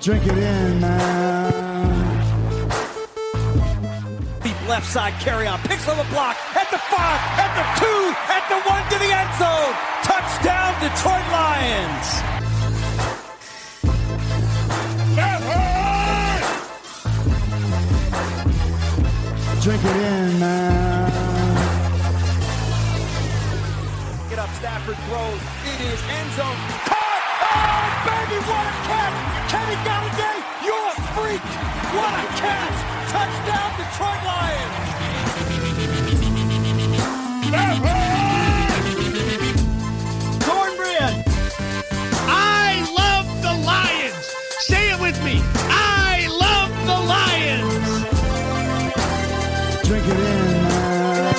Drink it in, man. Deep left side carry on. Picks on the block. At the 5. At the 2. At the 1 to the end zone. Touchdown, Detroit Lions. Drink it in, man. Get up, Stafford throws. It is end zone. Caught! Oh, baby, what a catch! Kenny Galladay, you're a freak! What a catch! Touchdown, Detroit Lions! Cornbread! I love the Lions! Say it with me! I love the Lions! Drink it in, man.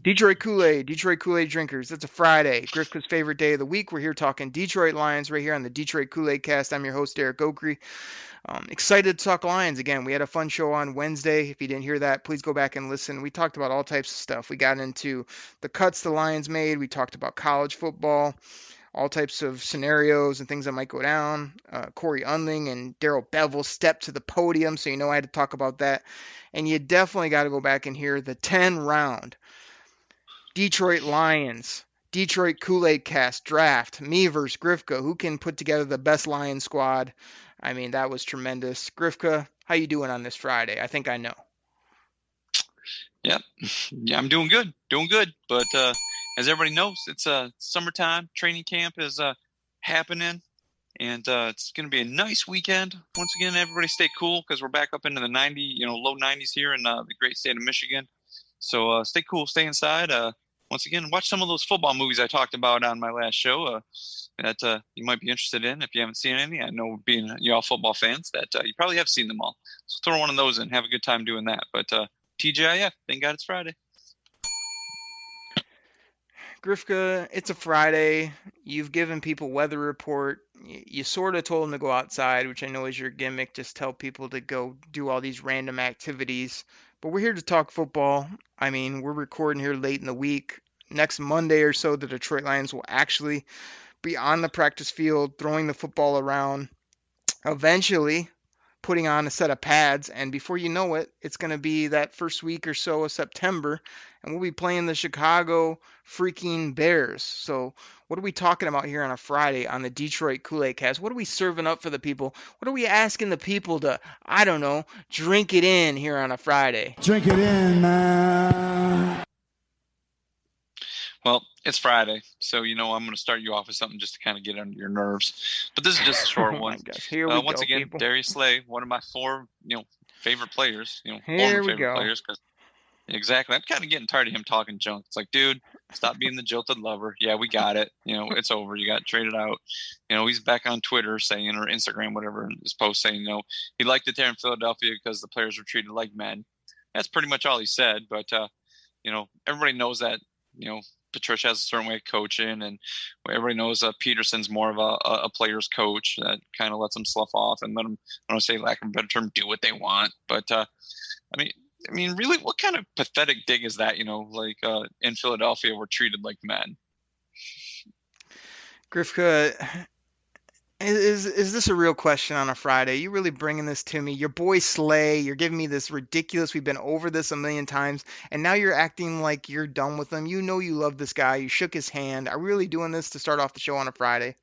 Detroit Koolaid drinkers. It's a Friday, Grifka's favorite day of the week. We're here talking Detroit Lions right here on the Detroit Koolaid Cast. I'm your host, Derek Oakrey. Excited to talk Lions again. We had a fun show on Wednesday. If you didn't hear that, please go back and listen. We talked about all types of stuff. We got into the cuts the Lions made. We talked about college football, all types of scenarios and things that might go down. Corey Unling and Darrell Bevell stepped to the podium, so you know I had to talk about that. And you definitely got to go back and hear the 10-round Detroit Lions, Detroit Koolaid Cast draft, me versus Grifka. Who can put together the best Lion squad? I mean, that was tremendous. Grifka, how you doing on this Friday? I think I know. Yeah, I'm doing good. But as everybody knows, it's summertime. Training camp is happening, and it's going to be a nice weekend. Once again, everybody stay cool because we're back up into the low 90s here in the great state of Michigan. So stay cool, stay inside. Once again, watch some of those football movies I talked about on my last show that you might be interested in if you haven't seen any. I know being y'all football fans that you probably have seen them all. So throw one of those in. Have a good time doing that. But TGIF, thank God it's Friday. Grifka, it's a Friday. You've given people weather report. You sort of told them to go outside, which I know is your gimmick. Just tell people to go do all these random activities. But we're here to talk football. I mean, we're recording here late in the week. Next Monday or so, the Detroit Lions will actually be on the practice field, throwing the football around, eventually putting on a set of pads. And before you know it, it's going to be that first week or so of September, and we'll be playing the Chicago freaking Bears. So what are we talking about here on a Friday on the Detroit Koolaid Cast? What are we serving up for the people? What are we asking the people to, I don't know, drink it in here on a Friday? Drink it in, man. Well, it's Friday, so I'm going to start you off with something just to kind of get under your nerves. But this is just a short Oh one. my gosh. Here we go, once again, people. Darius Slay, one of my four, favorite players. Here Former we favorite go. players. Exactly. I'm kind of getting tired of him talking junk. It's like, dude, stop being the jilted lover. Yeah, we got it. It's over. You got traded out. He's back on Twitter saying, or Instagram, whatever, in his post saying, he liked it there in Philadelphia because the players were treated like men. That's pretty much all he said. But everybody knows that Patricia has a certain way of coaching, and everybody knows Peterson's more of a player's coach that kind of lets them slough off and let them, I don't say lack of a better term, do what they want. But I mean, really, what kind of pathetic dig is that? In Philadelphia, we're treated like men. Grifka, is this a real question on a Friday? You really bringing this to me? Your boy Slay, you're giving me this ridiculous, we've been over this a million times, and now you're acting like you're done with him. You know you love this guy. You shook his hand. Are we really doing this to start off the show on a Friday?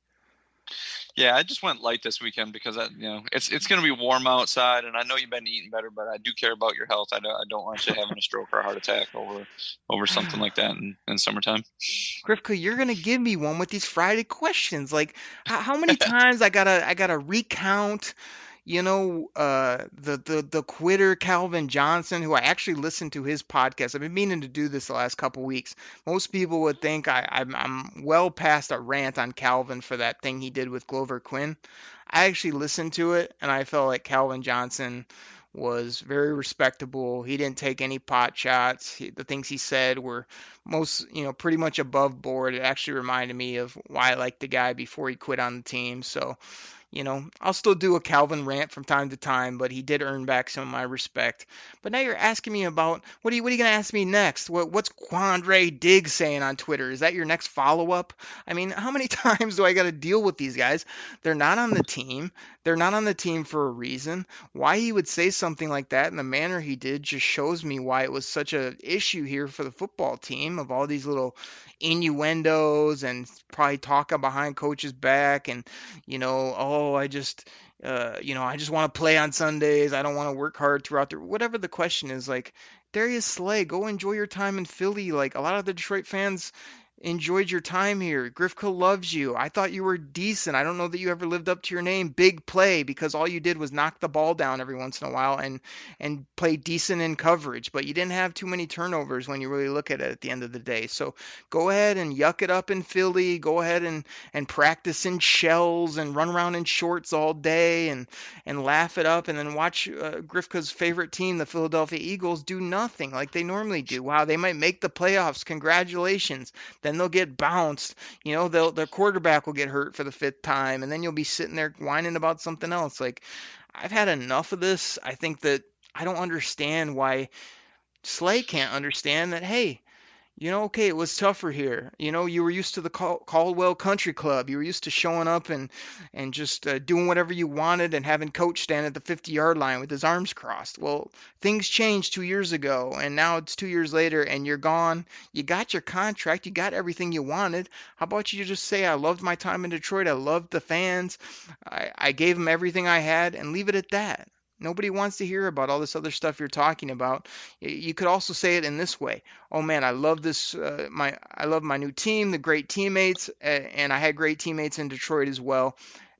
Yeah, I just went light this weekend because it's going to be warm outside, and I know you've been eating better, but I do care about your health. I don't want you having a stroke or a heart attack over something like that in summertime. Grifka, you're gonna give me one with these Friday questions. Like, how many times I gotta recount? The quitter Calvin Johnson, who I actually listened to his podcast. I've been meaning to do this the last couple weeks. Most people would think I'm well past a rant on Calvin for that thing he did with Glover Quinn. I actually listened to it, and I felt like Calvin Johnson was very respectable. He didn't take any pot shots. The things he said were pretty much above board. It actually reminded me of why I liked the guy before he quit on the team. So, I'll still do a Calvin rant from time to time, but he did earn back some of my respect. But now you're asking me about what are you going to ask me next? What's Quandre Diggs saying on Twitter? Is that your next follow-up? I mean, how many times do I got to deal with these guys? They're not on the team. They're not on the team for a reason. Why he would say something like that in the manner he did just shows me why it was such a issue here for the football team of all these little innuendos and probably talking behind coach's back and I just want to play on Sundays. I don't want to work hard throughout the whatever the question is. Like Darius Slay, go enjoy your time in Philly. Like a lot of the Detroit fans enjoyed your time here. Grifka loves you. I thought you were decent. I don't know that you ever lived up to your name. Big play, because all you did was knock the ball down every once in a while and play decent in coverage, but you didn't have too many turnovers when you really look at the end of the day. So go ahead and yuck it up in Philly. Go ahead and practice in shells and run around in shorts all day and laugh it up, and then watch Grifka's favorite team, the Philadelphia Eagles, do nothing like they normally do. Wow, they might make the playoffs. Congratulations. Then they'll get bounced. Their quarterback will get hurt for the 5th time, and then you'll be sitting there whining about something else. Like, I've had enough of this. I think that I don't understand why Slay can't understand that, hey, okay, it was tougher here. You were used to the Caldwell Country Club. You were used to showing up and just doing whatever you wanted and having coach stand at the 50-yard line with his arms crossed. Well, things changed 2 years ago, and now it's 2 years later, and you're gone. You got your contract. You got everything you wanted. How about you just say, I loved my time in Detroit. I loved the fans. I gave them everything I had, and leave it at that. Nobody wants to hear about all this other stuff you're talking about. You could also say it in this way. Oh man, I love this. I love my new team, the great teammates, and I had great teammates in Detroit as well.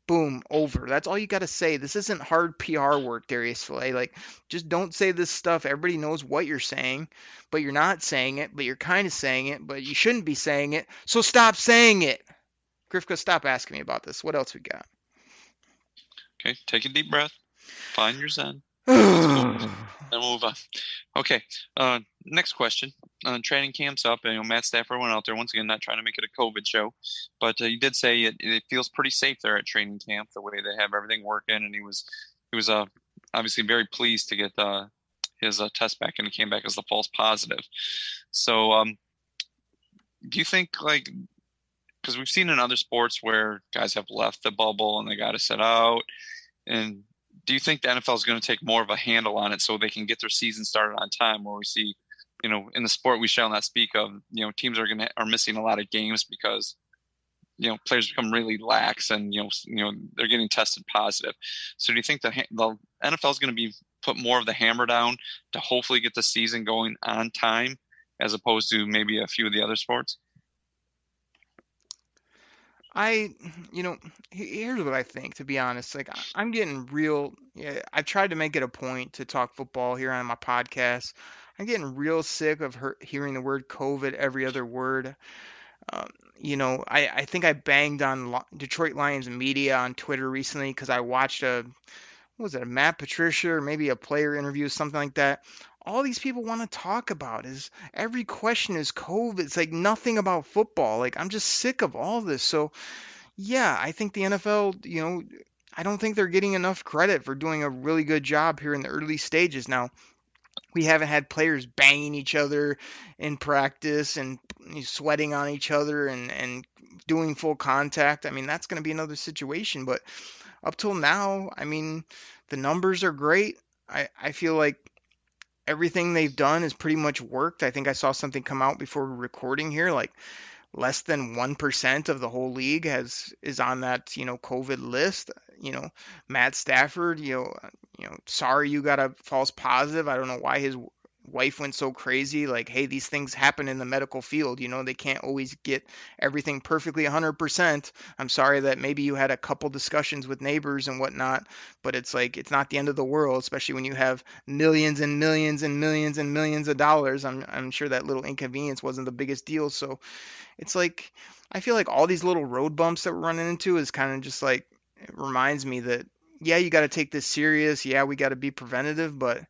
Boom, over. That's all you got to say. This isn't hard PR work, Darius Slay. Like, just don't say this stuff. Everybody knows what you're saying, but you're not saying it, but you're kind of saying it, but you shouldn't be saying it. So stop saying it. Grifka, stop asking me about this. What else we got? Okay, take a deep breath. Find your zen. And move on. Okay. Next question. Training camp's up. Matt Stafford went out there once again, not trying to make it a COVID show, but he did say it feels pretty safe there at training camp, the way they have everything working. And he was obviously very pleased to get his test back, and he came back as the false positive. So, do you think, like, because we've seen in other sports where guys have left the bubble and they got to sit out, and do you think the NFL is going to take more of a handle on it so they can get their season started on time? Where we see, in the sport we shall not speak of, teams are missing a lot of games because, players become really lax and they're getting tested positive. So do you think the NFL is going to put more of the hammer down to hopefully get the season going on time, as opposed to maybe a few of the other sports? Here's what I think, to be honest. Like, I'm getting I've tried to make it a point to talk football here on my podcast. I'm getting real sick of hearing the word COVID every other word. I think I banged on Detroit Lions media on Twitter recently because I watched a Matt Patricia or maybe a player interview, something like that. All these people want to talk about is every question is COVID. It's like nothing about football. Like, I'm just sick of all this. So, yeah, I think the NFL, I don't think they're getting enough credit for doing a really good job here in the early stages. Now, we haven't had players banging each other in practice and sweating on each other and doing full contact. I mean, that's going to be another situation. But up till now, I mean, the numbers are great. I feel like everything they've done has pretty much worked. I think I saw something come out before we're recording here, like less than 1% of the whole league is on that, COVID list. Matt Stafford, sorry you got a false positive. I don't know why his wife went so crazy. Like, hey, these things happen in the medical field. They can't always get everything perfectly 100%. I'm sorry that maybe you had a couple discussions with neighbors and whatnot, but it's like, it's not the end of the world, especially when you have millions and millions and millions and millions of dollars. I'm sure that little inconvenience wasn't the biggest deal. So it's like, I feel like all these little road bumps that we're running into is kind of just like, it reminds me that, yeah, you got to take this serious. Yeah, we got to be preventative, but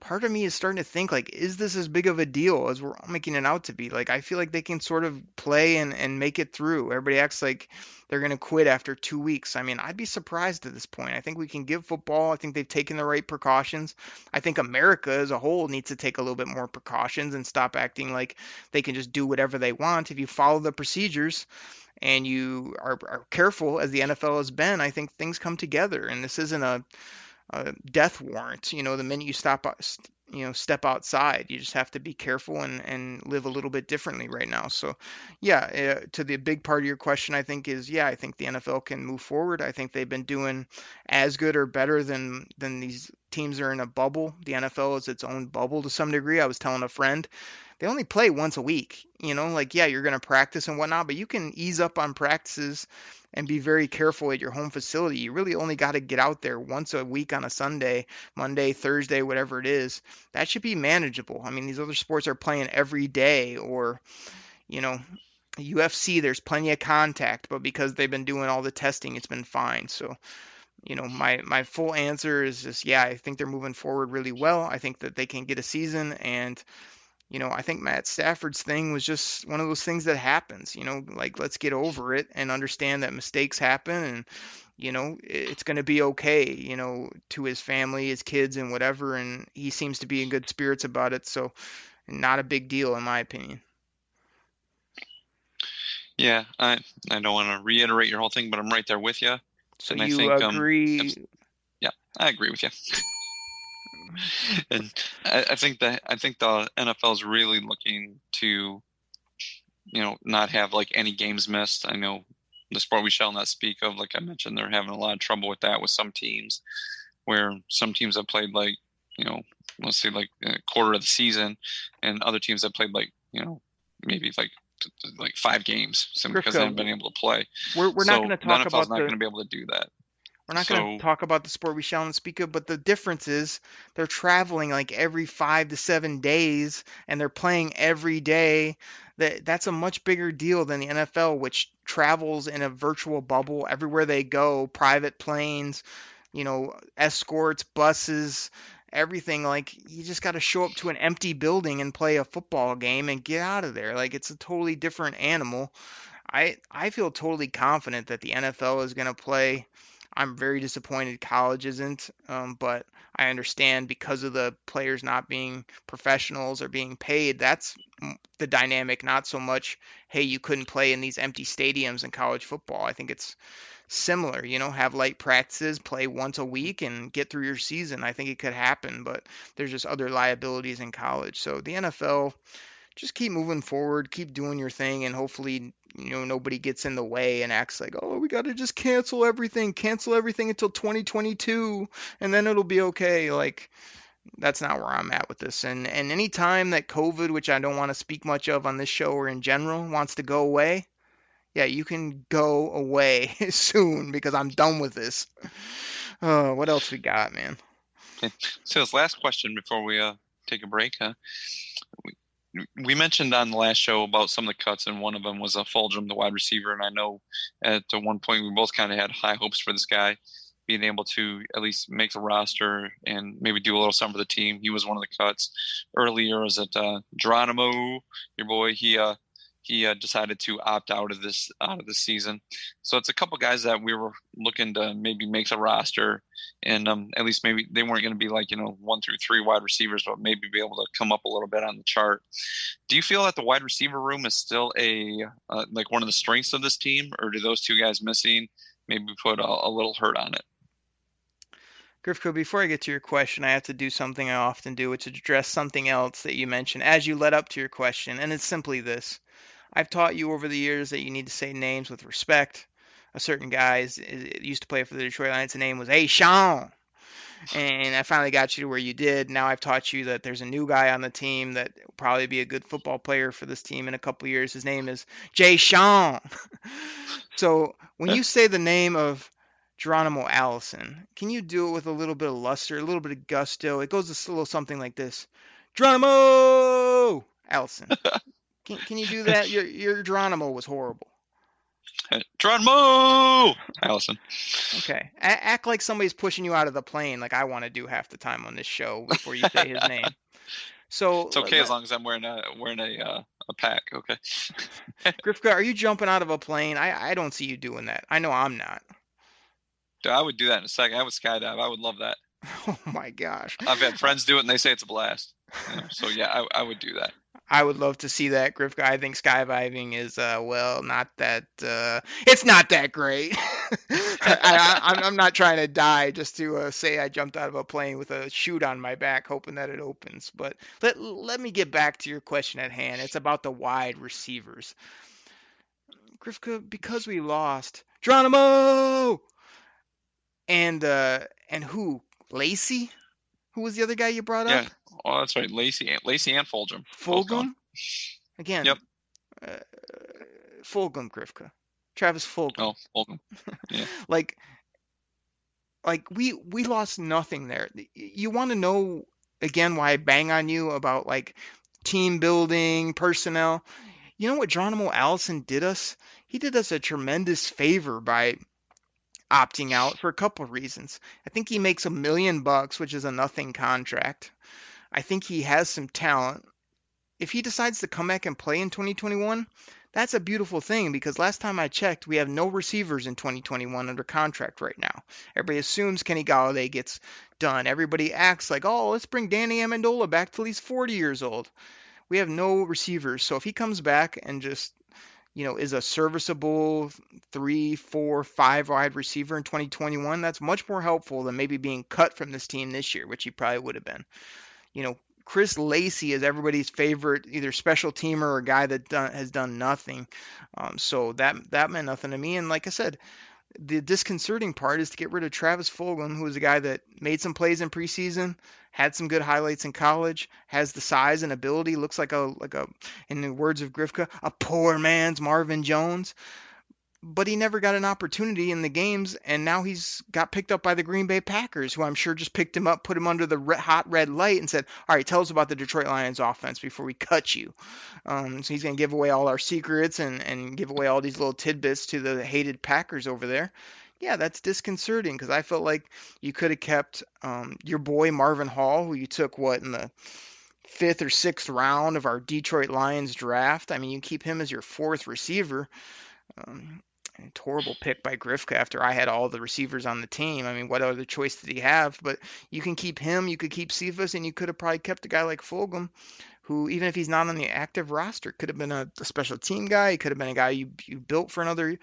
part of me is starting to think, like, is this as big of a deal as we're all making it out to be? Like, I feel like they can sort of play and make it through. Everybody acts like they're going to quit after 2 weeks. I mean, I'd be surprised at this point. I think we can give football. I think they've taken the right precautions. I think America as a whole needs to take a little bit more precautions and stop acting like they can just do whatever they want. If you follow the procedures and you are careful, as the NFL has been, I think things come together. And this isn't a death warrant. The minute you step outside, you just have to be careful and live a little bit differently right now. So yeah, to the big part of your question, I think is, yeah, I think the NFL can move forward. I think they've been doing as good or better than these teams are in a bubble. The NFL is its own bubble to some degree. I was telling a friend, they only play once a week, like, yeah, you're going to practice and whatnot, but you can ease up on practices and be very careful at your home facility. You really only got to get out there once a week on a Sunday, Monday, Thursday, whatever it is. That should be manageable. I mean, these other sports are playing every day, or, UFC, there's plenty of contact, but because they've been doing all the testing, it's been fine. So, my full answer is just, yeah, I think they're moving forward really well. I think that they can get a season, and I think Matt Stafford's thing was just one of those things that happens, like, let's get over it and understand that mistakes happen, and, it's going to be okay, to his family, his kids, and whatever. And he seems to be in good spirits about it. So not a big deal, in my opinion. Yeah, I don't want to reiterate your whole thing, but I'm right there with you. So and you I think, agree? Yeah, I agree with you. And I think the NFL is really looking to, not have like any games missed. I know the sport we shall not speak of, like I mentioned, they're having a lot of trouble with that with some teams, where some teams have played like, let's say like a quarter of the season, and other teams have played like, maybe like 5 games simply because they haven't been able to play. We're not going to talk about not going to be able to do that. We're not going to talk about the sport we shall not speak of, but the difference is they're traveling like every 5 to 7 days, and they're playing every day. That's a much bigger deal than the NFL, which travels in a virtual bubble everywhere they go, private planes, escorts, buses, everything. Like, you just got to show up to an empty building and play a football game and get out of there. Like, it's a totally different animal. I feel totally confident that the NFL is going to play. I'm very disappointed college isn't, but I understand because of the players not being professionals or being paid. That's the dynamic, not so much, hey, you couldn't play in these empty stadiums in college football. I think it's similar, have light practices, play once a week, and get through your season. I think it could happen, but there's just other liabilities in college. So the NFL, just keep moving forward, keep doing your thing, and hopefully, nobody gets in the way and acts like, oh, we got to just cancel everything until 2022, and then it'll be okay. Like, that's not where I'm at with this. And any time that COVID, which I don't want to speak much of on this show or in general, wants to go away, yeah, you can go away soon, because I'm done with this. What else we got, man? Okay. So this last question before we take a break, we mentioned on the last show about some of the cuts, and one of them was Fulgham, the wide receiver. And I know at one point we both kind of had high hopes for this guy being able to at least make the roster and maybe do a little something for the team. He was one of the cuts. Earlier was it Geronimo, your boy? He decided to opt out of this season. So it's a couple guys that we were looking to maybe make the roster, and at least maybe they weren't going to be like 1 through 3 wide receivers, but maybe be able to come up a little bit on the chart. Do you feel that the wide receiver room is still like one of the strengths of this team, or do those 2 guys missing maybe put a little hurt on it? Griffco, before I get to your question, I have to do something I often do, which is address something else that you mentioned as you led up to your question, and it's simply this. I've taught you over the years that you need to say names with respect. A certain guy used to play for the Detroit Lions. His name was Hey Sean. And I finally got you to where you did. Now I've taught you that there's a new guy on the team that will probably be a good football player for this team in a couple of years. His name is Jay Sean. So when you say the name of Geronimo Allison, can you do it with a little bit of luster, a little bit of gusto? It goes a little something like this. Geronimo Allison. Can you do that? Your Geronimo was horrible. Geronimo! Allison. Okay. Act like somebody's pushing you out of the plane like I want to do half the time on this show before you say his name. So It's okay as long as I'm wearing a pack. Okay. Grifka, are you jumping out of a plane? I don't see you doing that. I know I'm not. Dude, I would do that in a second. I would skydive. I would love that. Oh my gosh. I've had friends do it and they say it's a blast. So yeah, I would do that. I would love to see that, Grifka. I think skydiving is not that it's not that great. I'm not trying to die just to say I jumped out of a plane with a chute on my back hoping that it opens. But let me get back to your question at hand. It's about the wide receivers. Grifka, because we lost Geronimo and who? Lacey? Who was the other guy you brought up? Yeah. Oh, that's right. Lacey and Fulgham. Fulgham? Again. Yep. Fulgham, Grifka. Travis Fulgham. Oh, Fulgham. Yeah. like we lost nothing there. You want to know again why I bang on you about like team building, personnel? You know what Geronimo Allison did us? He did us a tremendous favor by opting out for a couple of reasons. I think he makes $1 million, which is a nothing contract. I think he has some talent. If he decides to come back and play in 2021, that's a beautiful thing because last time I checked, we have no receivers in 2021 under contract right now. Everybody assumes Kenny Golladay gets done. Everybody acts like, oh, let's bring Danny Amendola back till he's 40 years old. We have no receivers. So if he comes back and just is a serviceable 3, 4, 5 wide receiver in 2021, that's much more helpful than maybe being cut from this team this year, which he probably would have been. Chris Lacey is everybody's favorite, either special teamer or guy that has done nothing. So that meant nothing to me. And like I said, the disconcerting part is to get rid of Travis Fulgham, who was a guy that made some plays in preseason, had some good highlights in college, has the size and ability, looks like a in the words of Grifka, a poor man's Marvin Jones. But he never got an opportunity in the games, and now he's got picked up by the Green Bay Packers, who I'm sure just picked him up, put him under the hot red light, and said, all right, tell us about the Detroit Lions offense before we cut you. So he's going to give away all our secrets and give away all these little tidbits to the hated Packers over there. Yeah, that's disconcerting because I felt like you could have kept your boy Marvin Hall, who you took, in the 5th or 6th round of our Detroit Lions draft. I mean, you keep him as your 4th receiver. Horrible pick by Grifka after I had all the receivers on the team. I mean, what other choice did he have? But you can keep him, you could keep Cephas, and you could have probably kept a guy like Fulgham, who, even if he's not on the active roster, could have been a special team guy. He could have been a guy you built for another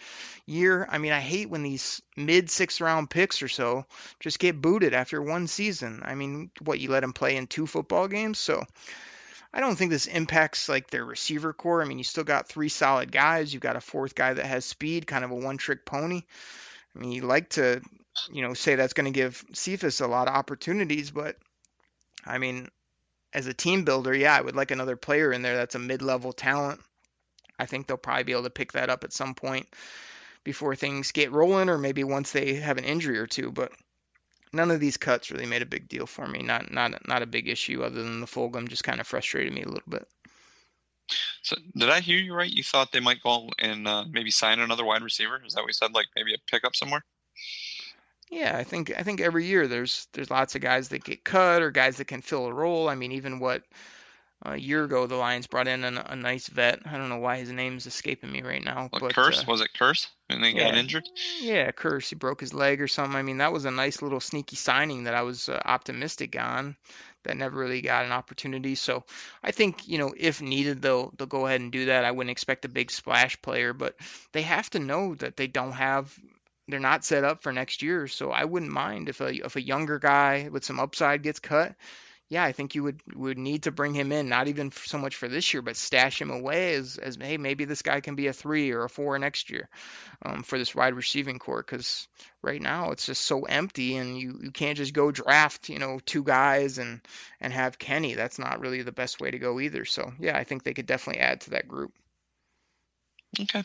year. I mean, I hate when these mid-6th round picks or so just get booted after one season. I mean, you let him play in 2 football games? So I don't think this impacts like their receiver core. I mean, you still got 3 solid guys. You've got a 4th guy that has speed, kind of a one-trick pony. I mean, you like to, say that's going to give Cephas a lot of opportunities, but I mean, as a team builder, yeah, I would like another player in there that's a mid-level talent. I think they'll probably be able to pick that up at some point before things get rolling, or maybe once they have an injury or two, but none of these cuts really made a big deal for me. Not a big issue other than the Fulgham just kind of frustrated me a little bit. So did I hear you right? You thought they might go and maybe sign another wide receiver? Is that what you said? Like maybe a pickup somewhere? Yeah, I think every year there's lots of guys that get cut or guys that can fill a role. I mean, even a year ago the Lions brought in a nice vet. I don't know why his name's escaping me right now. But Curse? Was it Curse? And they got injured? Yeah, Curse. He broke his leg or something. I mean, that was a nice little sneaky signing that I was optimistic on that never really got an opportunity. So I think, if needed, they'll go ahead and do that. I wouldn't expect a big splash player, but they have to know that they're not set up for next year. So I wouldn't mind if a younger guy with some upside gets cut. Yeah, I think you would need to bring him in, not even so much for this year, but stash him away as hey, maybe this guy can be a 3 or a 4 next year for this wide receiving core. Because right now it's just so empty, and you can't just go draft 2 guys and have Kenny. That's not really the best way to go either. So yeah, I think they could definitely add to that group. Okay.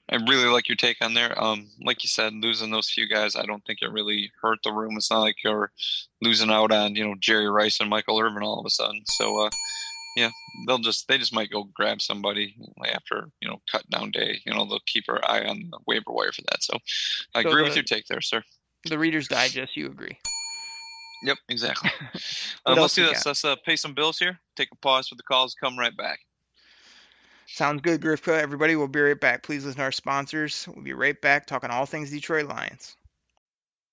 I really like your take on there. Like you said, losing those few guys, I don't think it really hurt the room. It's not like you're losing out on, Jerry Rice and Michael Irvin all of a sudden. So, Yeah, they just might go grab somebody after cut down day. They'll keep our eye on the waiver wire for that. So I agree with your take there, sir. The Reader's Digest, you agree? Yep, exactly. What else Let's do we this. got? Let's pay some bills here. Take a pause for the calls. Come right back. Sounds good, Grifka. Everybody, we'll be right back. Please listen to our sponsors. We'll be right back talking all things Detroit Lions.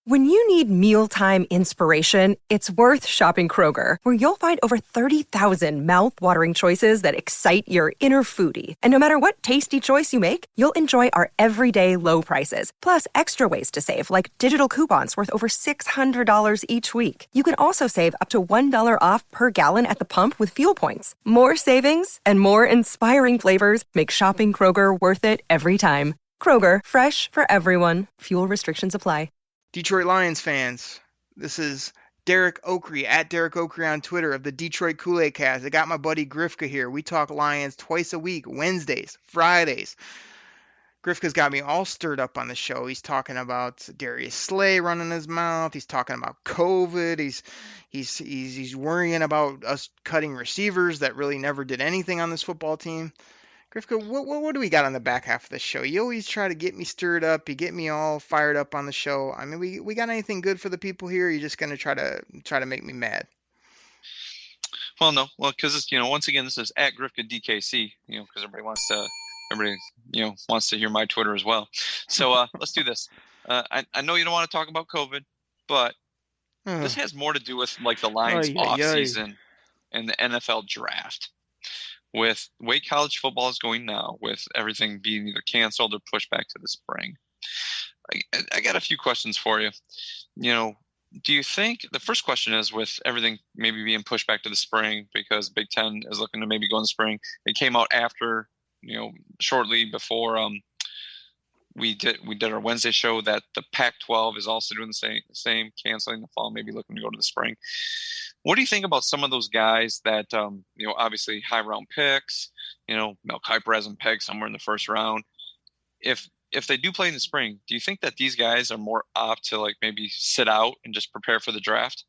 When you need mealtime inspiration, it's worth shopping Kroger, where you'll find over 30,000 mouth-watering choices that excite your inner foodie. And no matter what tasty choice you make, you'll enjoy our everyday low prices, plus extra ways to save, like digital coupons worth over $600 each week. You can also save up to $1 off per gallon at the pump with fuel points. More savings and more inspiring flavors make shopping Kroger worth it every time. Kroger, fresh for everyone. Fuel restrictions apply. Detroit Lions fans, this is Derek Oakrey, at Derek Oakrey on Twitter, of the Detroit Koolaid Cast. I got my buddy Grifka here. We talk Lions twice a week, Wednesdays, Fridays. Grifka's got me all stirred up on the show. He's talking about Darius Slay running his mouth. He's talking about COVID. He's worrying about us cutting receivers that really never did anything on this football team. Grifka, what do we got on the back half of the show? You always try to get me stirred up. You get me all fired up on the show. I mean, we got anything good for the people here? Or are you just gonna try to make me mad? Well, no. Well, because once again, this is at Grifka DKC. Because everybody wants to hear my Twitter as well. So let's do this. I know you don't want to talk about COVID, but this has more to do with like the Lions off season and the NFL draft. With the way college football is going now, with everything being either canceled or pushed back to the spring, I got a few questions for you. Do you think the first question is, with everything maybe being pushed back to the spring because Big Ten is looking to maybe go in the spring? It came out after, shortly before we did our Wednesday show that the Pac-12 is also doing the same, canceling the fall, maybe looking to go to the spring. What do you think about some of those guys that, obviously high round picks, Mel Kiper has them pegged somewhere in the first round. If they do play in the spring, do you think that these guys are more apt to like maybe sit out and just prepare for the draft?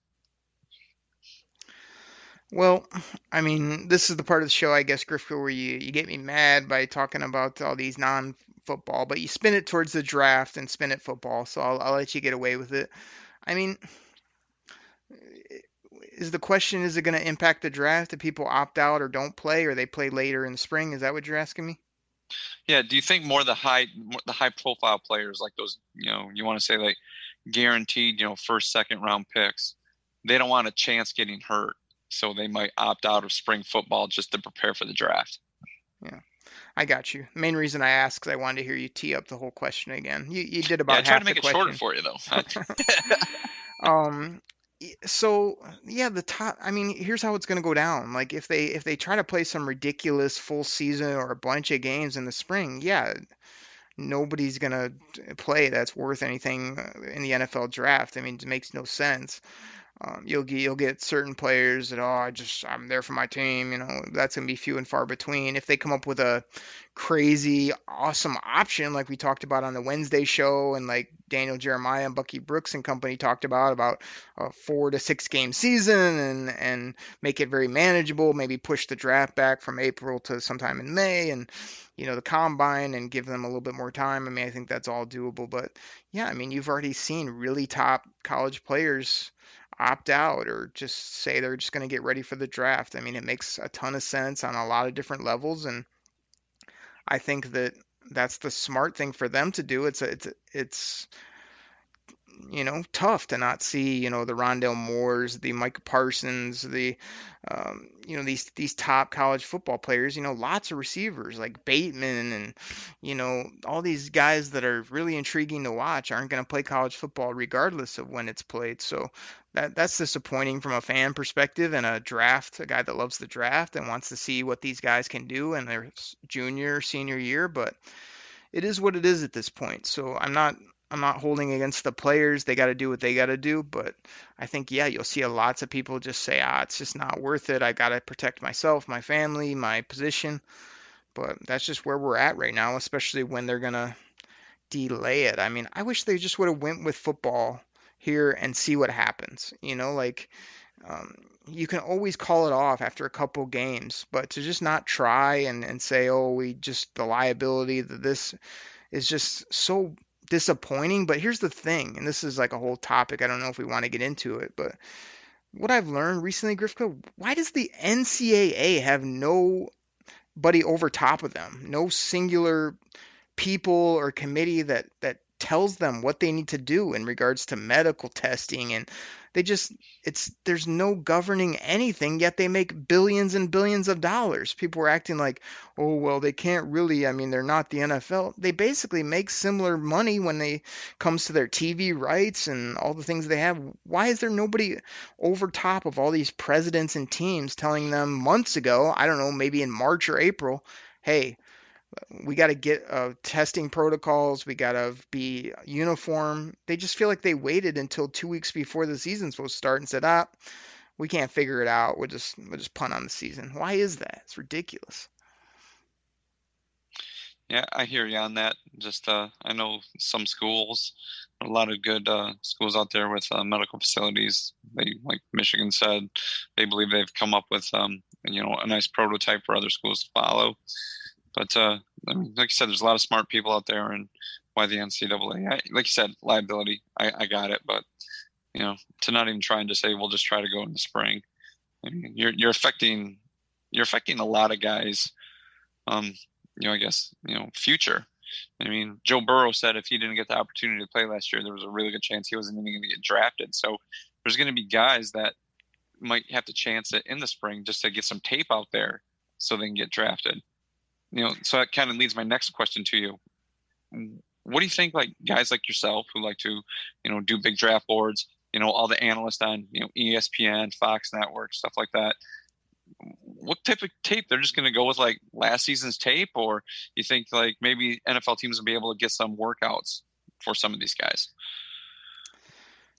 Well, I mean, this is the part of the show, I guess, Grifka, where you get me mad by talking about all these non-football, but you spin it towards the draft and spin it football, so I'll let you get away with it. I mean, is the question, is it going to impact the draft if people opt out or don't play, or they play later in the spring? Is that what you're asking me? Yeah. Do you think more the high profile players, like those, you want to say like guaranteed, first, second round picks, they don't want a chance getting hurt, so they might opt out of spring football just to prepare for the draft? Yeah, I got you. The main reason I asked is I wanted to hear you tee up the whole question again. You did about half the question. I tried to make it shorter for you, though. So yeah, the top. I mean, here's how it's going to go down. Like if they try to play some ridiculous full season or a bunch of games in the spring, yeah, nobody's going to play that's worth anything in the NFL draft. I mean, it makes no sense. You'll get certain players that, I'm there for my team. That's going to be few and far between. If they come up with a crazy, awesome option like we talked about on the Wednesday show, and like Daniel Jeremiah and Bucky Brooks and company talked about a 4 to 6 game season and make it very manageable, maybe push the draft back from April to sometime in May, and the combine, and give them a little bit more time. I mean, I think that's all doable. But yeah, I mean, you've already seen really top college players opt out or just say they're just going to get ready for the draft. I mean, it makes a ton of sense on a lot of different levels, and I think that that's the smart thing for them to do. It's tough to not see, the Rondale Moores, the Micah Parsons, the, these top college football players, lots of receivers like Bateman and, all these guys that are really intriguing to watch aren't going to play college football regardless of when it's played. So that's disappointing from a fan perspective, and a guy that loves the draft and wants to see what these guys can do in their junior, senior year. But it is what it is at this point. So I'm not holding against the players. They got to do what they got to do. But I think, yeah, you'll see lots of people just say, it's just not worth it. I got to protect myself, my family, my position. But that's just where we're at right now, especially when they're going to delay it. I mean, I wish they just would have went with football here and see what happens. You can always call it off after a couple games, but to just not try and say, oh, the liability that this is just so disappointing. But here's the thing, and this is like a whole topic. I don't know if we want to get into it, but what I've learned recently, Grifka, why does the NCAA have nobody over top of them? No singular people or committee that tells them what they need to do in regards to medical testing, and there's no governing anything, yet they make billions and billions of dollars. People are acting like, oh well, they can't really, I mean, they're not the NFL. They basically make similar money when they comes to their TV rights and all the things they have. Why is there nobody over top of all these presidents and teams telling them months ago, I don't know, maybe in March or April, hey, we got to get testing protocols. We got to be uniform. They just feel like they waited until 2 weeks before the season's supposed to start and said, we can't figure it out. We'll just punt on the season. Why is that? It's ridiculous. Yeah, I hear you on that. Just I know some schools, a lot of good schools out there with medical facilities. They, like Michigan said, they believe they've come up with a nice prototype for other schools to follow. But I mean, like you said, there's a lot of smart people out there, and why the NCAA? Like you said, liability. I got it, but to not even try and just say we'll just try to go in the spring. I mean, you're affecting a lot of guys. I guess future. I mean, Joe Burrow said if he didn't get the opportunity to play last year, there was a really good chance he wasn't even going to get drafted. So there's going to be guys that might have to chance it in the spring just to get some tape out there so they can get drafted. So that kind of leads my next question to you. What do you think, like guys like yourself who like to, do big draft boards, all the analysts on, ESPN, Fox Network, stuff like that. What type of tape? They're just going to go with like last season's tape, or you think like maybe NFL teams will be able to get some workouts for some of these guys?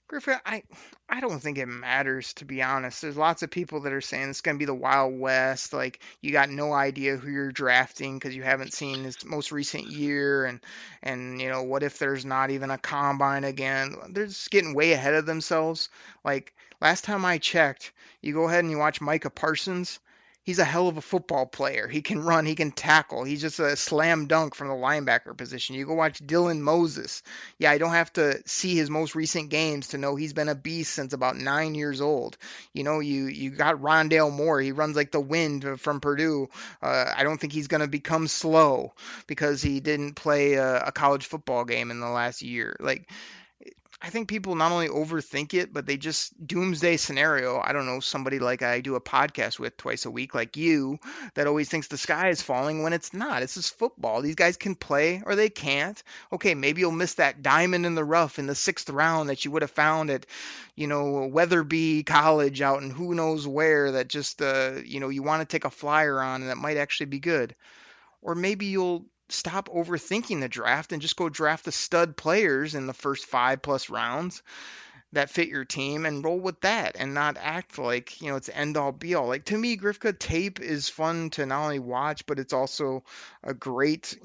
Griffin, I don't think it matters, to be honest. There's lots of people that are saying it's going to be the Wild West. Like, you got no idea who you're drafting because you haven't seen this most recent year. And what if there's not even a combine again? They're just getting way ahead of themselves. Like, last time I checked, you go ahead and you watch Micah Parsons. He's a hell of a football player. He can run. He can tackle. He's just a slam dunk from the linebacker position. You go watch Dylan Moses. Yeah, I don't have to see his most recent games to know he's been a beast since about 9 years old. You got Rondale Moore. He runs like the wind from Purdue. I don't think he's going to become slow because he didn't play a college football game in the last year. Like, I think people not only overthink it, but they just doomsday scenario. I don't know, somebody like I do a podcast with twice a week, like you, that always thinks the sky is falling when it's not. It's just football. These guys can play or they can't. Okay, maybe you'll miss that diamond in the rough in the 6th round that you would have found at, Weatherby College out in who knows where that just, you want to take a flyer on and that might actually be good. Or maybe you'll stop overthinking the draft and just go draft the stud players in the first 5+ rounds that fit your team and roll with that and not act like, it's end all be all. Like, to me, Grifka, tape is fun to not only watch, but it's also a great,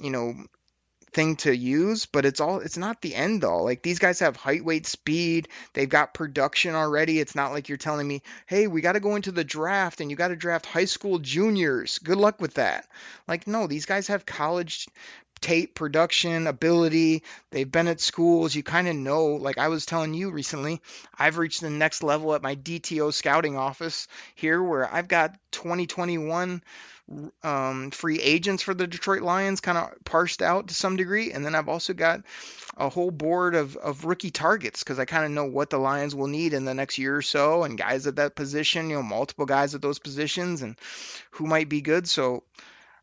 thing to use, but it's not the end all. Like, these guys have height, weight, speed. They've got production already. It's not like you're telling me, hey, we got to go into the draft and you got to draft high school juniors. Good luck with that. Like, no, these guys have college tape, production, ability. They've been at schools. You kind of know, like I was telling you recently, I've reached the next level at my DTO scouting office here where I've got 2021 free agents for the Detroit Lions kind of parsed out to some degree. And then I've also got a whole board of rookie targets because I kind of know what the Lions will need in the next year or so and guys at that position, multiple guys at those positions and who might be good. So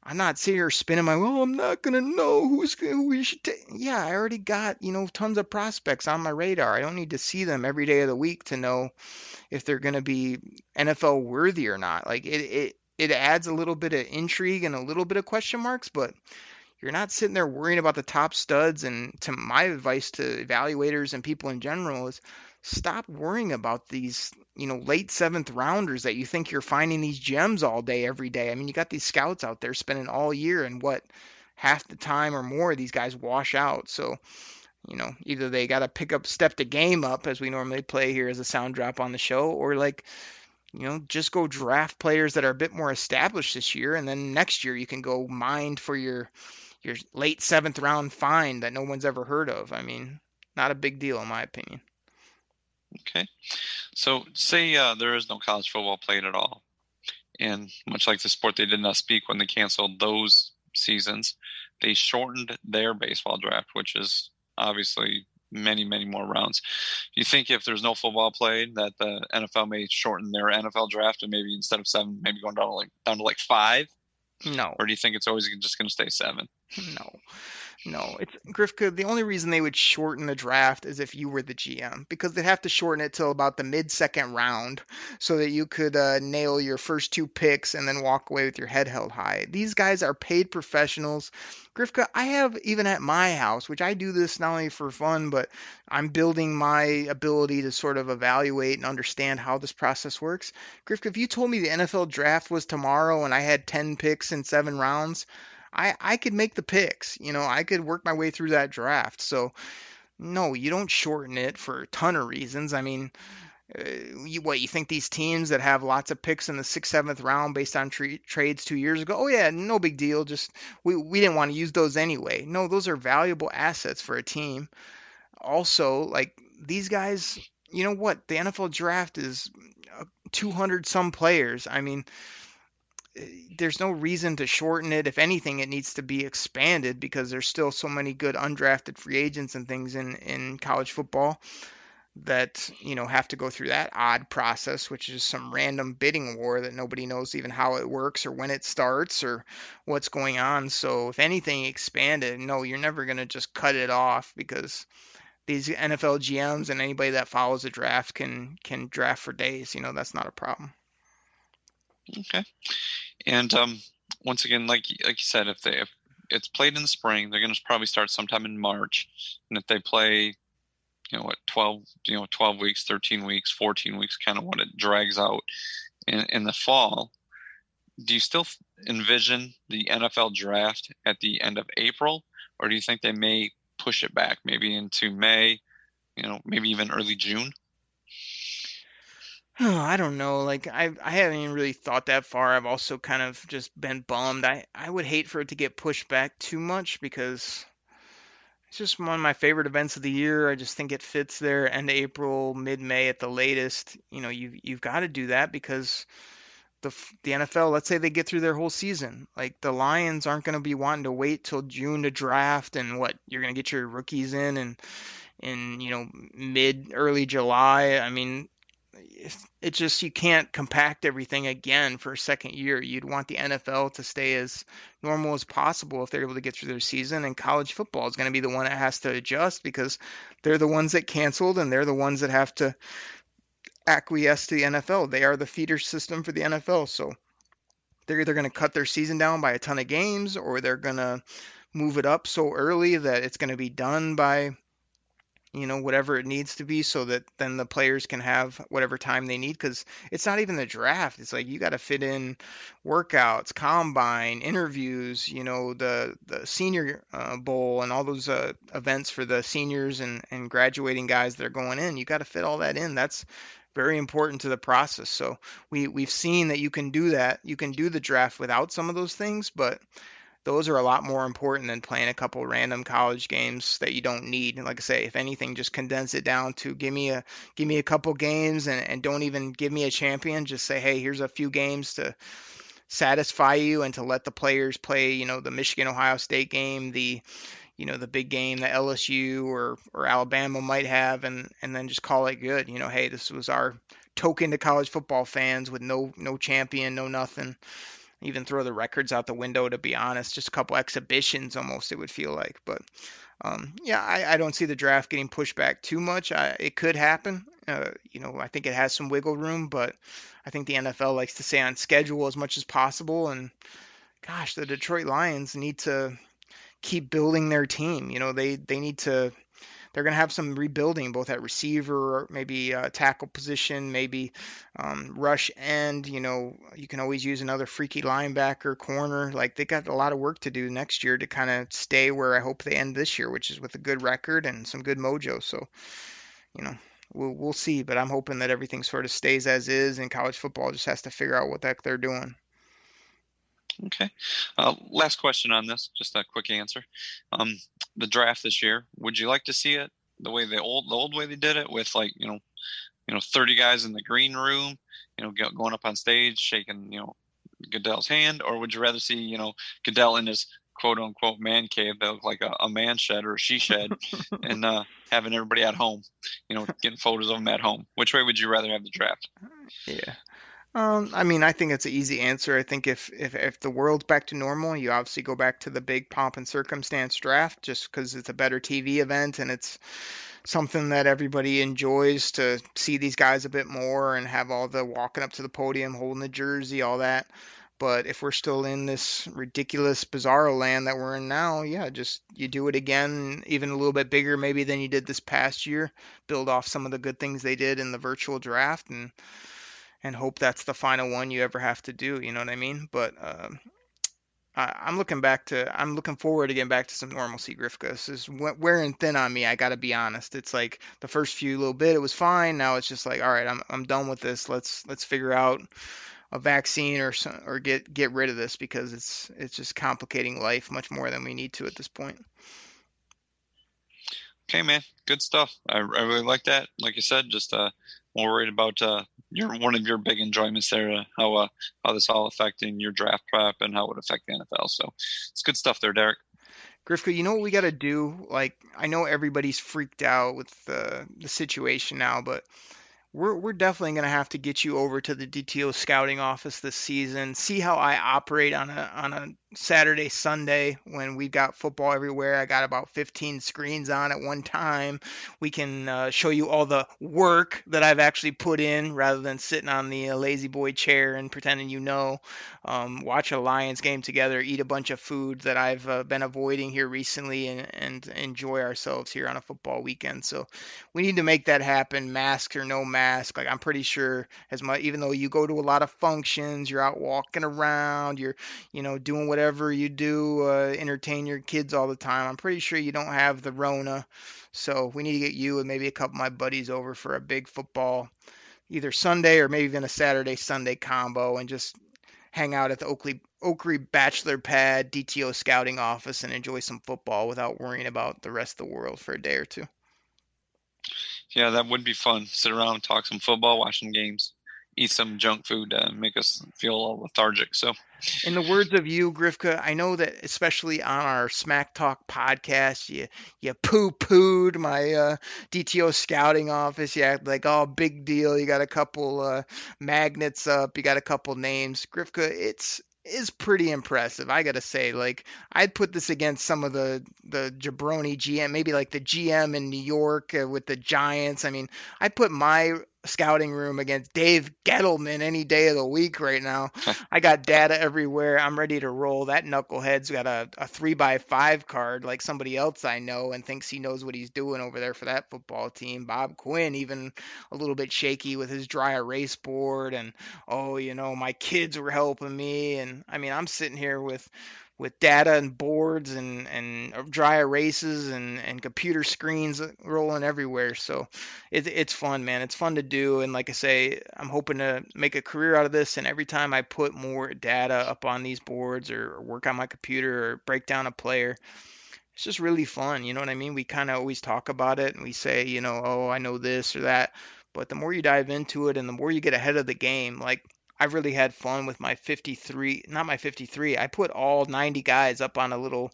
I'm not sitting here spinning my, well, I'm not going to know who we should take. Yeah, I already got, tons of prospects on my radar. I don't need to see them every day of the week to know if they're going to be NFL worthy or not. Like, it adds a little bit of intrigue and a little bit of question marks, but you're not sitting there worrying about the top studs. And to my advice to evaluators and people in general is stop worrying about these, late 7th rounders that you think you're finding these gems all day, every day. I mean, you got these scouts out there spending all year and half the time or more these guys wash out. So, either they got to step the game up as we normally play here as a sound drop on the show, or like just go draft players that are a bit more established this year, and then next year you can go mine for your late 7th round find that no one's ever heard of. I mean, not a big deal in my opinion. Okay. So say there is no college football played at all. And much like the sport they did not speak when they canceled those seasons, they shortened their baseball draft, which is obviously many, many more rounds. Do you think if there's no football played that the NFL may shorten their NFL draft and maybe instead of 7, maybe going down to like 5? No. Or do you think it's always just going to stay 7? No, it's Grifka. The only reason they would shorten the draft is if you were the GM, because they'd have to shorten it till about the mid-second round so that you could nail your first 2 picks and then walk away with your head held high. These guys are paid professionals. Grifka, I have, even at my house, which I do this not only for fun, but I'm building my ability to sort of evaluate and understand how this process works. Grifka, if you told me the NFL draft was tomorrow and I had 10 picks in 7 rounds, I could make the picks. I could work my way through that draft. So, no, you don't shorten it for a ton of reasons. I mean, you think these teams that have lots of picks in the 6th, 7th round based on trades 2 years ago? Oh yeah, no big deal. Just we didn't want to use those anyway. No, those are valuable assets for a team. Also, like these guys, you know what? The NFL draft is 200 some players. I mean, there's no reason to shorten it. If anything, it needs to be expanded because there's still so many good undrafted free agents and things in college football that have to go through that odd process, which is some random bidding war that nobody knows even how it works or when it starts or what's going on. So if anything, expanded. No, you're never going to just cut it off, because these NFL GMs and anybody that follows the draft can draft for days. That's not a problem. Okay. And once again, like you said, if it's played in the spring, they're going to probably start sometime in March. And if they play, 12 weeks, 13 weeks, 14 weeks, kind of what it drags out in the fall, do you still envision the NFL draft at the end of April, or do you think they may push it back maybe into May, maybe even early June? Oh, I don't know. Like I haven't even really thought that far. I've also kind of just been bummed. I would hate for it to get pushed back too much because it's just one of my favorite events of the year. I just think it fits there, end of April, mid-May at the latest. You've got to do that because the NFL, let's say they get through their whole season. Like the Lions aren't going to be wanting to wait till June to draft, and you're going to get your rookies in early July. I mean, it's just, you can't compact everything again for a second year. You'd want the NFL to stay as normal as possible if they're able to get through their season, and college football is going to be the one that has to adjust because they're the ones that canceled and they're the ones that have to acquiesce to the NFL. They are the feeder system for the NFL, so they're either going to cut their season down by a ton of games or they're going to move it up so early that it's going to be done by whatever it needs to be, so that then the players can have whatever time they need, because it's not even the draft. It's like you got to fit in workouts, combine, interviews, the senior bowl and all those events for the seniors and graduating guys that are going in. You got to fit all that in. That's very important to the process. So we've seen that you can do that. You can do the draft without some of those things, but those are a lot more important than playing a couple random college games that you don't need. And like I say, if anything, just condense it down to give me a couple games and don't even give me a champion. Just say, hey, here's a few games to satisfy you and to let the players play, the Michigan Ohio State game, the big game that LSU or Alabama might have, and then just call it good. Hey, this was our token to college football fans with no champion, no nothing. Even throw the records out the window, to be honest. Just a couple exhibitions almost, it would feel like. But I don't see the draft getting pushed back too much. It could happen. I think it has some wiggle room, but I think the NFL likes to stay on schedule as much as possible. And gosh, the Detroit Lions need to keep building their team. They need to. They're going to have some rebuilding, both at receiver, maybe tackle position, maybe rush end. You can always use another freaky linebacker, corner. Like, they got a lot of work to do next year to kind of stay where I hope they end this year, which is with a good record and some good mojo. So, we'll see. But I'm hoping that everything sort of stays as is, and college football just has to figure out what the heck they're doing. Okay. Last question on this, just a quick answer. The draft this year, would you like to see it the way the old way they did it, with 30 guys in the green room, going up on stage, shaking, Goodell's hand, or would you rather see, Goodell in his quote unquote man cave that looked like a man shed or a she shed, and having everybody at home, getting photos of them at home? Which way would you rather have the draft? Yeah. I think it's an easy answer. I think if the world's back to normal, you obviously go back to the big pomp and circumstance draft, just because it's a better TV event and it's something that everybody enjoys to see these guys a bit more and have all the walking up to the podium, holding the jersey, all that. But if we're still in this ridiculous, bizarro land that we're in now, yeah, just you do it again, even a little bit bigger maybe than you did this past year. Build off some of the good things they did in the virtual draft, and hope that's the final one you ever have to do. You know what I mean? But I'm looking forward to getting back to some normalcy, Grifka. This is wearing thin on me. I got to be honest. It's like the first few little bit, it was fine. Now it's just like, all right, I'm done with this. Let's figure out a vaccine or get rid of this, because it's just complicating life much more than we need to at this point. Okay, man, good stuff. I really like that. Like you said, just more worried about one of your big enjoyments there, how this all affecting your draft prep and how it would affect the NFL. So it's good stuff there, Derek. Grifka, you know what we got to do? Like, I know everybody's freaked out with the situation now, but we're definitely going to have to get you over to the DTO scouting office this season. See how I operate on a Saturday, Sunday when we've got football everywhere. I got about 15 screens on at one time. We can show you all the work that I've actually put in, rather than sitting on the lazy boy chair and pretending watch a Lions game together, eat a bunch of food that I've been avoiding here recently, and enjoy ourselves here on a football weekend. So we need to make that happen, mask or no mask. Like, I'm pretty sure, even though you go to a lot of functions, you're out walking around, you're doing whatever you do, entertain your kids all the time, I'm pretty sure you don't have the Rona. So we need to get you and maybe a couple of my buddies over for a big football, either Sunday or maybe even a Saturday Sunday combo, and just hang out at the Oakley Bachelor Pad DTO scouting office and enjoy some football without worrying about the rest of the world for a day or two. Yeah, that would be fun. Sit around, talk some football, watch some games, eat some junk food to make us feel all lethargic. So, in the words of you, Grifka, I know that especially on our Smack Talk podcast, you poo-pooed my DTO scouting office. You act like, oh, big deal. You got a couple magnets up. You got a couple names. Grifka, is pretty impressive, I gotta say. Like, I'd put this against some of the jabroni GM, maybe like the GM in New York with the Giants. I mean, I put my scouting room against Dave Gettleman any day of the week right now. I got data everywhere. I'm ready to roll. That knucklehead's got a 3x5 card like somebody else I know, and thinks he knows what he's doing over there for that football team. Bob Quinn, even a little bit shaky with his dry erase board, and my kids were helping me. And I mean, I'm sitting here with data and boards and dry erases and computer screens rolling everywhere. So it's fun, man. It's fun to do. And like I say, I'm hoping to make a career out of this. And every time I put more data up on these boards or work on my computer or break down a player, it's just really fun. You know what I mean? We kind of always talk about it and we say, oh, I know this or that. But the more you dive into it and the more you get ahead of the game, like, I've really had fun with my 53, not my 53. I put all 90 guys up on a little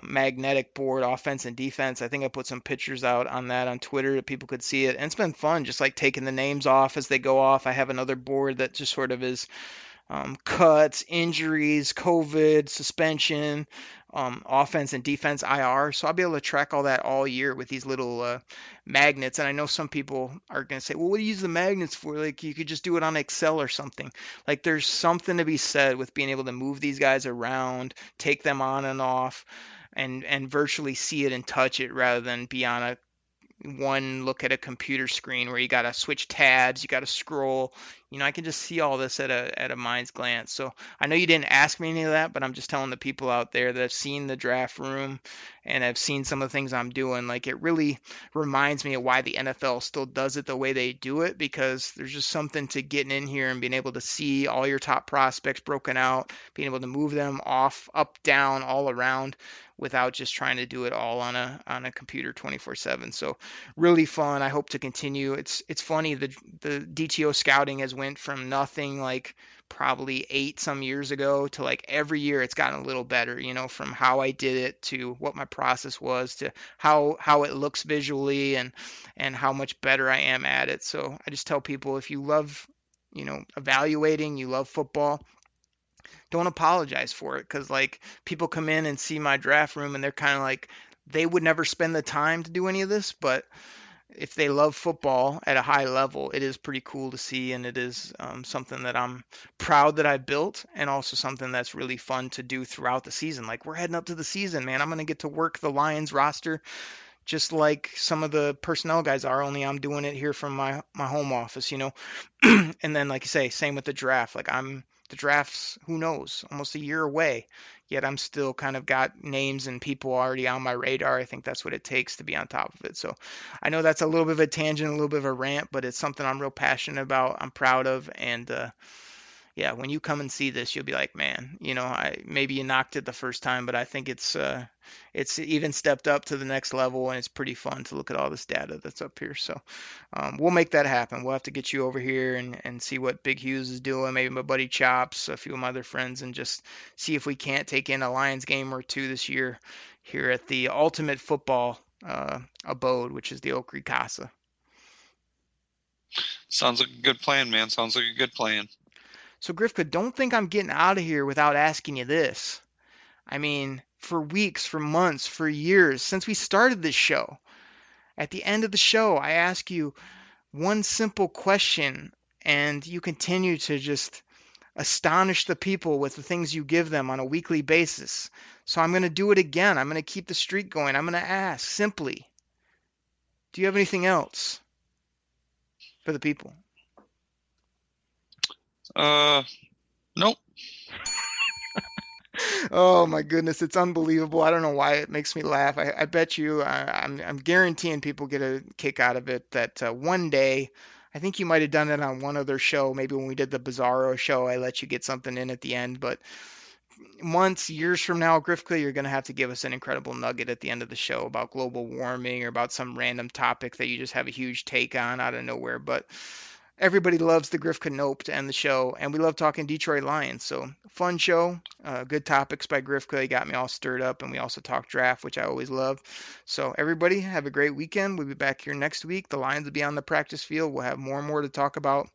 magnetic board, offense and defense. I think I put some pictures out on that on Twitter that people could see it. And it's been fun, just like taking the names off as they go off. I have another board that just sort of is cuts, injuries, COVID, suspension, offense and defense IR. So I'll be able to track all that all year with these little magnets. And I know some people are going to say, well, what do you use the magnets for? Like, you could just do it on Excel or something. Like, there's something to be said with being able to move these guys around, take them on and off, and virtually see it and touch it, rather than be on one look at a computer screen where you got to switch tabs, you got to scroll, I can just see all this at a mind's glance. So I know you didn't ask me any of that, but I'm just telling the people out there that have seen the draft room and have seen some of the things I'm doing. Like, it really reminds me of why the NFL still does it the way they do it, because there's just something to getting in here and being able to see all your top prospects broken out, being able to move them off, up, down, all around, without just trying to do it all on a computer 24/7. So really fun. I hope to continue. It's funny, the DTO scouting has went from nothing like probably 8 some years ago to like every year it's gotten a little better, from how I did it to what my process was to how it looks visually and how much better I am at it. So I just tell people, if you love, evaluating, you love football, don't apologize for it, because like people come in and see my draft room and they're kind of like, they would never spend the time to do any of this, but if they love football at a high level, it is pretty cool to see, and it is something that I'm proud that I built, and also something that's really fun to do throughout the season. Like, we're heading up to the season, man. I'm going to get to work the Lions roster just like some of the personnel guys are, only I'm doing it here from my home office, and then, like you say, same with the draft. Like, the draft's, who knows, almost a year away, yet I'm still kind of got names and people already on my radar. I think that's what it takes to be on top of it. So I know that's a little bit of a tangent, a little bit of a rant, but it's something I'm real passionate about, I'm proud of, and yeah, when you come and see this, you'll be like, man, maybe you knocked it the first time, but I think it's even stepped up to the next level, and it's pretty fun to look at all this data that's up here. So we'll make that happen. We'll have to get you over here and see what Big Hughes is doing, maybe my buddy Chops, a few of my other friends, and just see if we can't take in a Lions game or two this year here at the ultimate football abode, which is the Oak Creek Casa. Sounds like a good plan, man. Sounds like a good plan. So, Grifka, don't think I'm getting out of here without asking you this. I mean, for weeks, for months, for years, since we started this show, at the end of the show, I ask you one simple question, and you continue to just astonish the people with the things you give them on a weekly basis. So I'm going to do it again. I'm going to keep the streak going. I'm going to ask simply, do you have anything else for the people? Nope. Oh my goodness, it's unbelievable. I don't know why it makes me laugh. I bet you, I'm guaranteeing people get a kick out of it, that one day, I think you might have done it on one other show, maybe when we did the Bizarro show, I let you get something in at the end, but months, years from now, Grifka, you're going to have to give us an incredible nugget at the end of the show about global warming or about some random topic that you just have a huge take on out of nowhere. But everybody loves the Grifka Nope to end the show, and we love talking Detroit Lions. So fun show, good topics by Grifka. He got me all stirred up, and we also talk draft, which I always love. So everybody have a great weekend. We'll be back here next week. The Lions will be on the practice field. We'll have more and more to talk about,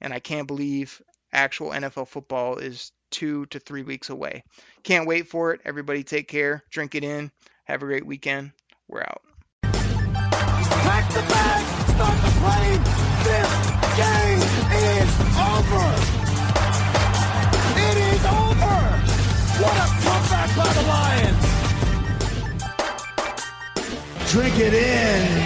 and I can't believe actual NFL football is 2 to 3 weeks away. Can't wait for it. Everybody take care. Drink it in. Have a great weekend. We're out. Pack the bag, start the plane. This game is over. It is over. What a comeback by the Lions. Drink it in.